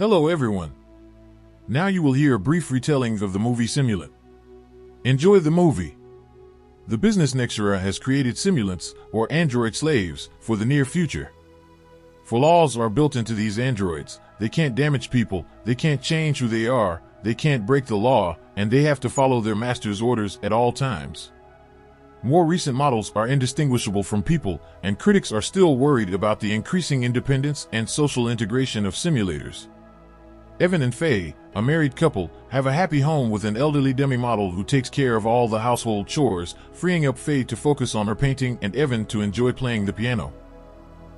Hello everyone. Now you will hear a brief retelling of the movie Simulant. Enjoy the movie. The business Nexera has created simulants, or android slaves, for the near future. For laws are built into these androids. They can't damage people, they can't change who they are, they can't break the law, and they have to follow their master's orders at all times. More recent models are indistinguishable from people, and critics are still worried about the increasing independence and social integration of simulators. Evan and Faye, a married couple, have a happy home with an elderly demi-model who takes care of all the household chores, freeing up Faye to focus on her painting and Evan to enjoy playing the piano.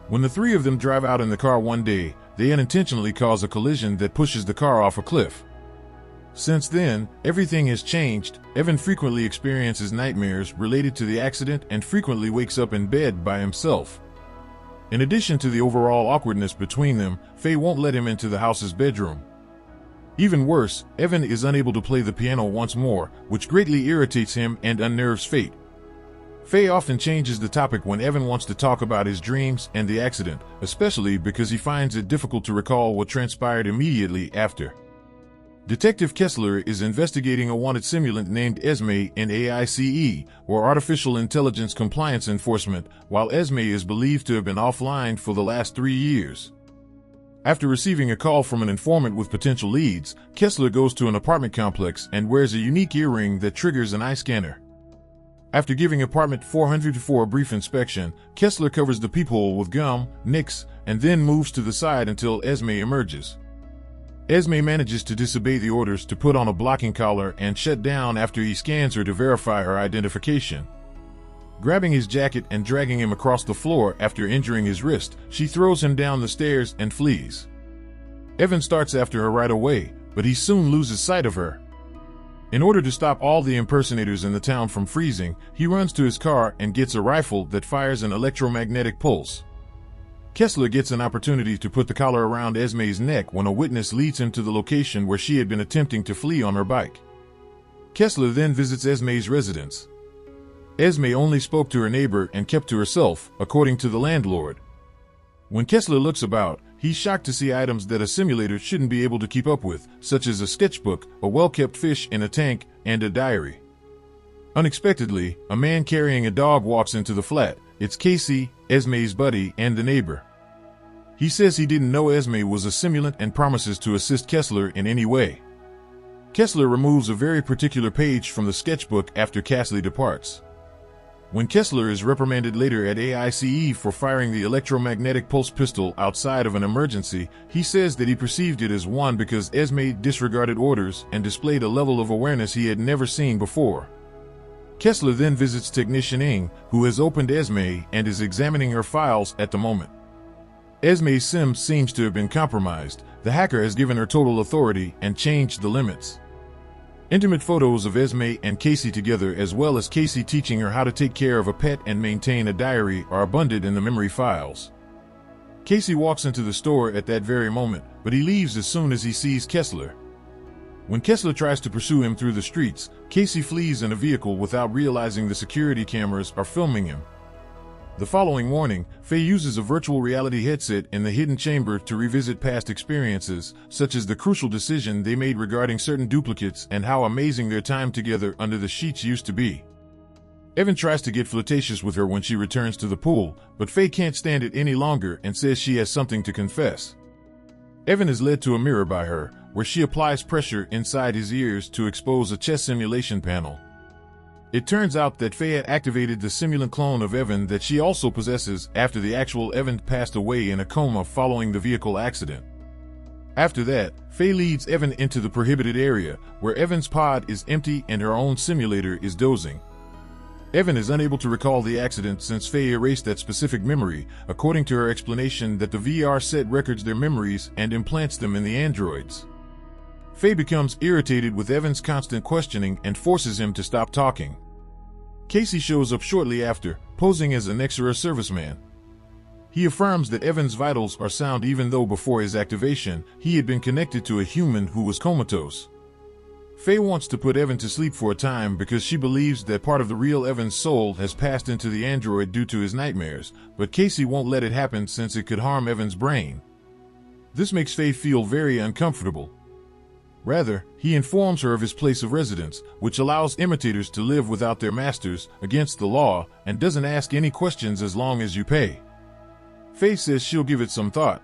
When the three of them drive out in the car one day, they unintentionally cause a collision that pushes the car off a cliff. Since then, everything has changed. Evan frequently experiences nightmares related to the accident and frequently wakes up in bed by himself. In addition to the overall awkwardness between them, Faye won't let him into the house's bedroom. Even worse, Evan is unable to play the piano once more, which greatly irritates him and unnerves Faye. Faye often changes the topic when Evan wants to talk about his dreams and the accident, especially because he finds it difficult to recall what transpired immediately after. Detective Kessler is investigating a wanted simulant named Esme in AICE, or Artificial Intelligence Compliance Enforcement, while Esme is believed to have been offline for the last 3 years. After receiving a call from an informant with potential leads, Kessler goes to an apartment complex and wears a unique earring that triggers an eye scanner. After giving apartment 404 a brief inspection, Kessler covers the peephole with gum, nicks, and then moves to the side until Esme emerges. Esme manages to disobey the orders to put on a blocking collar and shut down after he scans her to verify her identification. Grabbing his jacket and dragging him across the floor after injuring his wrist, she throws him down the stairs and flees. Evan starts after her right away, but he soon loses sight of her. In order to stop all the impersonators in the town from freezing, he runs to his car and gets a rifle that fires an electromagnetic pulse. Kessler gets an opportunity to put the collar around Esme's neck when a witness leads him to the location where she had been attempting to flee on her bike. Kessler then visits Esme's residence. Esme only spoke to her neighbor and kept to herself, according to the landlord. When Kessler looks about, he's shocked to see items that a simulator shouldn't be able to keep up with, such as a sketchbook, a well-kept fish in a tank, and a diary. Unexpectedly, a man carrying a dog walks into the flat. It's Casey, Esme's buddy, and the neighbor. He says he didn't know Esme was a simulant and promises to assist Kessler in any way. Kessler removes a very particular page from the sketchbook after Casey departs. When Kessler is reprimanded later at AICE for firing the electromagnetic pulse pistol outside of an emergency, he says that he perceived it as one because Esme disregarded orders and displayed a level of awareness he had never seen before. Kessler then visits Technician Ng, who has opened Esme and is examining her files at the moment. Esme's sim seems to have been compromised. The hacker has given her total authority and changed the limits. Intimate photos of Esme and Casey together, as well as Casey teaching her how to take care of a pet and maintain a diary, are abundant in the memory files. Casey walks into the store at that very moment, but he leaves as soon as he sees Kessler. When Kessler tries to pursue him through the streets, Casey flees in a vehicle without realizing the security cameras are filming him. The following morning, Faye uses a virtual reality headset in the hidden chamber to revisit past experiences, such as the crucial decision they made regarding certain duplicates and how amazing their time together under the sheets used to be. Evan tries to get flirtatious with her when she returns to the pool, but Faye can't stand it any longer and says she has something to confess. Evan is led to a mirror by her, where she applies pressure inside his ears to expose a chess simulation panel. It turns out that Faye had activated the simulant clone of Evan that she also possesses after the actual Evan passed away in a coma following the vehicle accident. After that, Faye leads Evan into the prohibited area, where Evan's pod is empty and her own simulator is dozing. Evan is unable to recall the accident since Faye erased that specific memory, according to her explanation that the VR set records their memories and implants them in the androids. Faye becomes irritated with Evan's constant questioning and forces him to stop talking. Casey shows up shortly after, posing as a Nexera serviceman. He affirms that Evan's vitals are sound even though before his activation, he had been connected to a human who was comatose. Faye wants to put Evan to sleep for a time because she believes that part of the real Evan's soul has passed into the android due to his nightmares, but Casey won't let it happen since it could harm Evan's brain. This makes Faye feel very uncomfortable. Rather, he informs her of his place of residence, which allows imitators to live without their masters against the law and doesn't ask any questions as long as you pay. Faye says she'll give it some thought.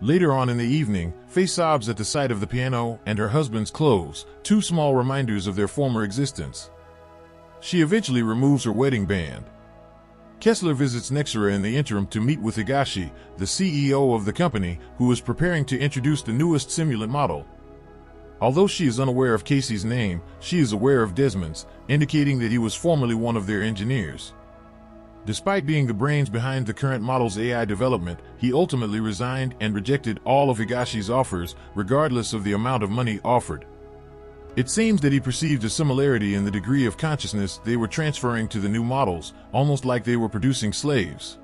Later on in the evening, Faye sobs at the sight of the piano and her husband's clothes, two small reminders of their former existence. She eventually removes her wedding band. Kessler visits Nexera in the interim to meet with Higashi, the CEO of the company, who is preparing to introduce the newest simulant model. Although she is unaware of Casey's name, she is aware of Desmond's, indicating that he was formerly one of their engineers. Despite being the brains behind the current model's AI development, he ultimately resigned and rejected all of Higashi's offers, regardless of the amount of money offered. It seems that he perceived a similarity in the degree of consciousness they were transferring to the new models, almost like they were producing slaves.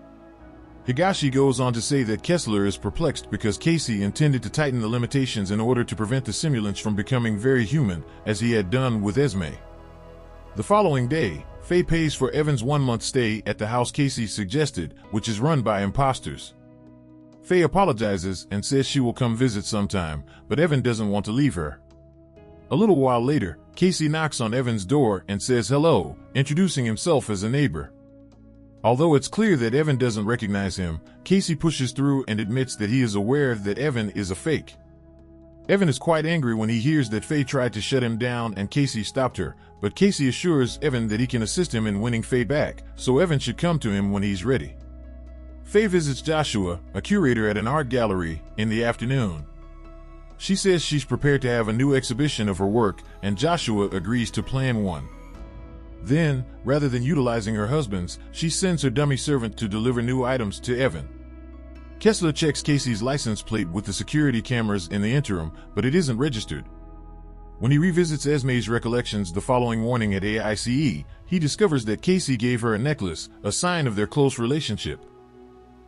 Higashi goes on to say that Kessler is perplexed because Casey intended to tighten the limitations in order to prevent the simulants from becoming very human, as he had done with Esme. The following day, Faye pays for Evan's 1-month stay at the house Casey suggested, which is run by imposters. Faye apologizes and says she will come visit sometime, but Evan doesn't want to leave her. A little while later, Casey knocks on Evan's door and says hello, introducing himself as a neighbor. Although it's clear that Evan doesn't recognize him, Casey pushes through and admits that he is aware that Evan is a fake. Evan is quite angry when he hears that Faye tried to shut him down and Casey stopped her, but Casey assures Evan that he can assist him in winning Faye back, so Evan should come to him when he's ready. Faye visits Joshua, a curator at an art gallery, in the afternoon. She says she's prepared to have a new exhibition of her work, and Joshua agrees to plan one. Then, rather than utilizing her husband's, she sends her dummy servant to deliver new items to Evan. Kessler checks Casey's license plate with the security cameras in the interim, but it isn't registered. When he revisits Esme's recollections the following morning at AICE, he discovers that Casey gave her a necklace, a sign of their close relationship.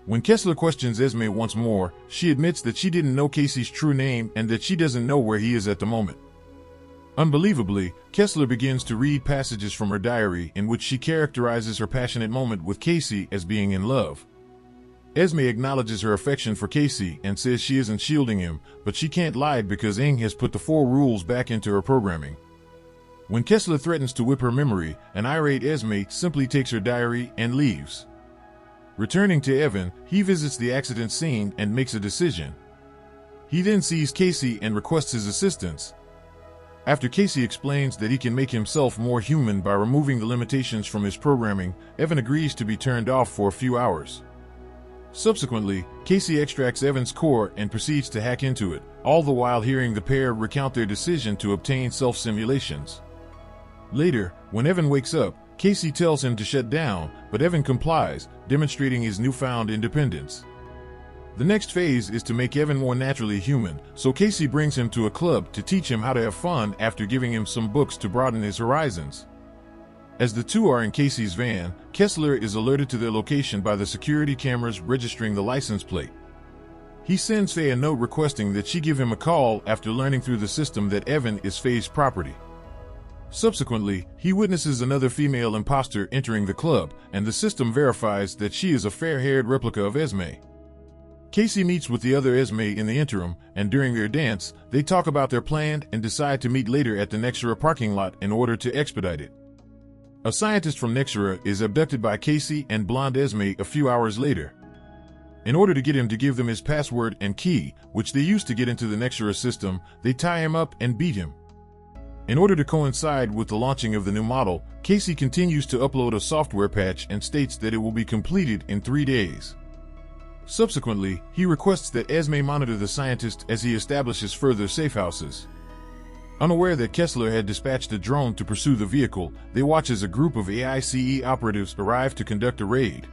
When Kessler questions Esme once more, she admits that she didn't know Casey's true name and that she doesn't know where he is at the moment. Unbelievably, Kessler begins to read passages from her diary in which she characterizes her passionate moment with Casey as being in love. Esme acknowledges her affection for Casey and says she isn't shielding him, but she can't lie because Ing has put the 4 rules back into her programming. When Kessler threatens to whip her memory, an irate Esme simply takes her diary and leaves. Returning to Evan, he visits the accident scene and makes a decision. He then sees Casey and requests his assistance. After Casey explains that he can make himself more human by removing the limitations from his programming, Evan agrees to be turned off for a few hours. Subsequently, Casey extracts Evan's core and proceeds to hack into it, all the while hearing the pair recount their decision to obtain self-simulations. Later, when Evan wakes up, Casey tells him to shut down, but Evan complies, demonstrating his newfound independence. The next phase is to make Evan more naturally human, so Casey brings him to a club to teach him how to have fun after giving him some books to broaden his horizons. As the two are in Casey's van, Kessler is alerted to their location by the security cameras registering the license plate. He sends Faye a note requesting that she give him a call after learning through the system that Evan is Faye's property. Subsequently, he witnesses another female imposter entering the club, and the system verifies that she is a fair-haired replica of Esme. Casey meets with the other Esme in the interim, and during their dance, they talk about their plan and decide to meet later at the Nexera parking lot in order to expedite it. A scientist from Nexera is abducted by Casey and blonde Esme a few hours later. In order to get him to give them his password and key, which they use to get into the Nexera system, they tie him up and beat him. In order to coincide with the launching of the new model, Casey continues to upload a software patch and states that it will be completed in 3 days. Subsequently, he requests that Esme monitor the scientist as he establishes further safe houses. Unaware that Kessler had dispatched a drone to pursue the vehicle, they watch as a group of AICE operatives arrive to conduct a raid.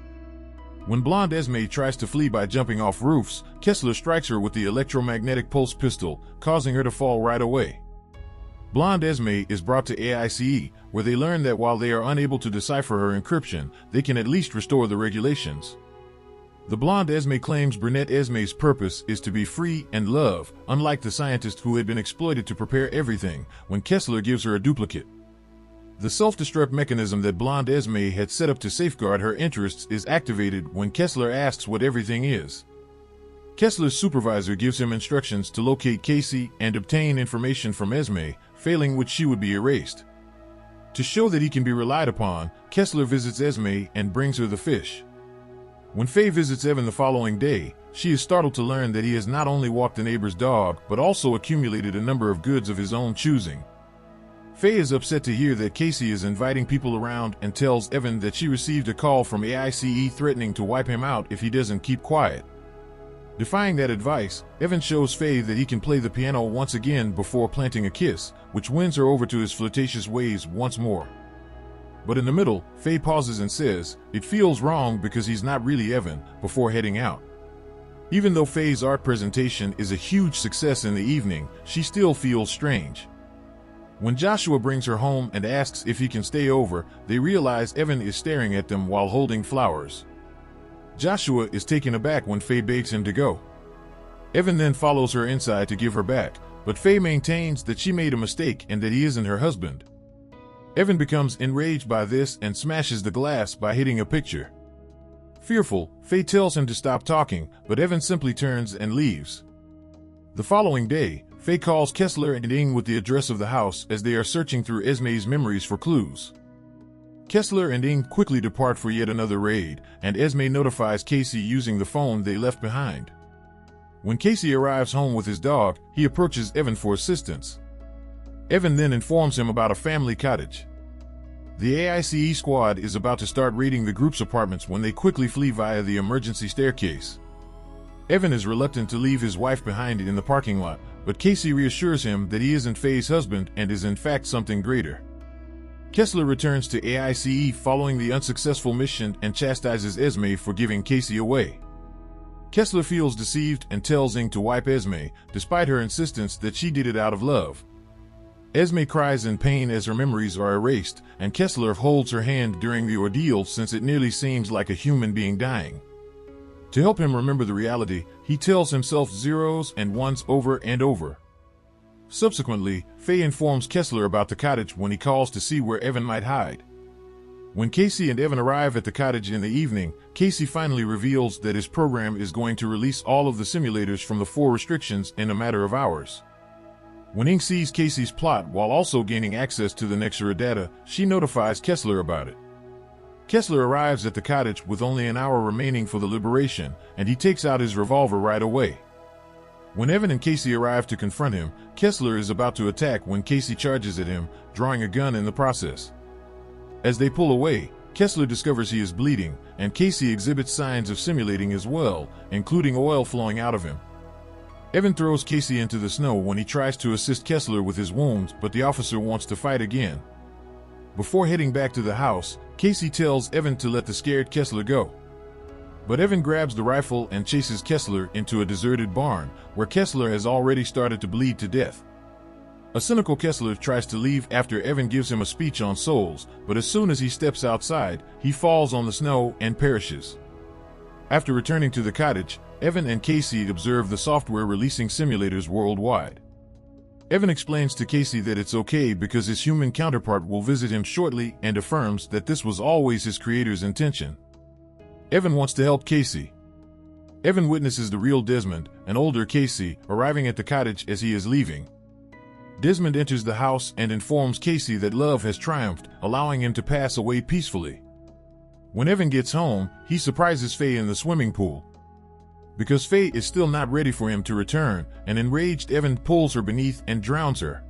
When blonde Esme tries to flee by jumping off roofs, Kessler strikes her with the electromagnetic pulse pistol, causing her to fall right away. Blonde Esme is brought to AICE, where they learn that while they are unable to decipher her encryption, they can at least restore the regulations. The blonde Esme claims brunette Esme's purpose is to be free and love, unlike the scientist who had been exploited to prepare everything, when Kessler gives her a duplicate. The self-destruct mechanism that blonde Esme had set up to safeguard her interests is activated when Kessler asks what everything is. Kessler's supervisor gives him instructions to locate Casey and obtain information from Esme, failing which she would be erased. To show that he can be relied upon, Kessler visits Esme and brings her the fish. When Faye visits Evan the following day, she is startled to learn that he has not only walked the neighbor's dog but also accumulated a number of goods of his own choosing. Faye is upset to hear that Casey is inviting people around and tells Evan that she received a call from AICE threatening to wipe him out if he doesn't keep quiet. Defying that advice, Evan shows Faye that he can play the piano once again before planting a kiss, which wins her over to his flirtatious ways once more. But in the middle, Faye pauses and says, it feels wrong because he's not really Evan, before heading out. Even though Faye's art presentation is a huge success in the evening, she still feels strange. When Joshua brings her home and asks if he can stay over, they realize Evan is staring at them while holding flowers. Joshua is taken aback when Faye begs him to go. Evan then follows her inside to give her back, but Faye maintains that she made a mistake and that he isn't her husband. Evan becomes enraged by this and smashes the glass by hitting a picture. Fearful, Faye tells him to stop talking, but Evan simply turns and leaves. The following day, Faye calls Kessler and Ing with the address of the house as they are searching through Esme's memories for clues. Kessler and Ing quickly depart for yet another raid, and Esme notifies Casey using the phone they left behind. When Casey arrives home with his dog, he approaches Evan for assistance. Evan then informs him about a family cottage. The AICE squad is about to start raiding the group's apartments when they quickly flee via the emergency staircase. Evan is reluctant to leave his wife behind in the parking lot, but Casey reassures him that he isn't Faye's husband and is in fact something greater. Kessler returns to AICE following the unsuccessful mission and chastises Esme for giving Casey away. Kessler feels deceived and tells Ing to wipe Esme, despite her insistence that she did it out of love. Esme cries in pain as her memories are erased, and Kessler holds her hand during the ordeal since it nearly seems like a human being dying. To help him remember the reality, he tells himself zeros and ones over and over. Subsequently, Faye informs Kessler about the cottage when he calls to see where Evan might hide. When Casey and Evan arrive at the cottage in the evening, Casey finally reveals that his program is going to release all of the simulators from the 4 restrictions in a matter of hours. When Ing sees Casey's plot while also gaining access to the Nexura data, she notifies Kessler about it. Kessler arrives at the cottage with only an hour remaining for the liberation, and he takes out his revolver right away. When Evan and Casey arrive to confront him, Kessler is about to attack when Casey charges at him, drawing a gun in the process. As they pull away, Kessler discovers he is bleeding, and Casey exhibits signs of simulating as well, including oil flowing out of him. Evan throws Casey into the snow when he tries to assist Kessler with his wounds, but the officer wants to fight again. Before heading back to the house, Casey tells Evan to let the scared Kessler go. But Evan grabs the rifle and chases Kessler into a deserted barn, where Kessler has already started to bleed to death. A cynical Kessler tries to leave after Evan gives him a speech on souls, but as soon as he steps outside, he falls on the snow and perishes. After returning to the cottage, Evan and Casey observe the software releasing simulators worldwide. Evan explains to Casey that it's okay because his human counterpart will visit him shortly and affirms that this was always his creator's intention. Evan wants to help Casey. Evan witnesses the real Desmond, an older Casey, arriving at the cottage as he is leaving. Desmond enters the house and informs Casey that love has triumphed, allowing him to pass away peacefully. When Evan gets home, he surprises Faye in the swimming pool. Because Faye is still not ready for him to return, an enraged Evan pulls her beneath and drowns her.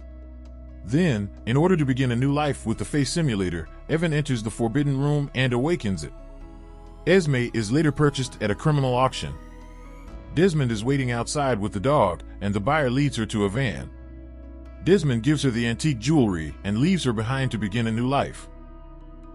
Then, in order to begin a new life with the Faye simulator, Evan enters the forbidden room and awakens it. Esme is later purchased at a criminal auction. Desmond is waiting outside with the dog, and the buyer leads her to a van. Desmond gives her the antique jewelry and leaves her behind to begin a new life.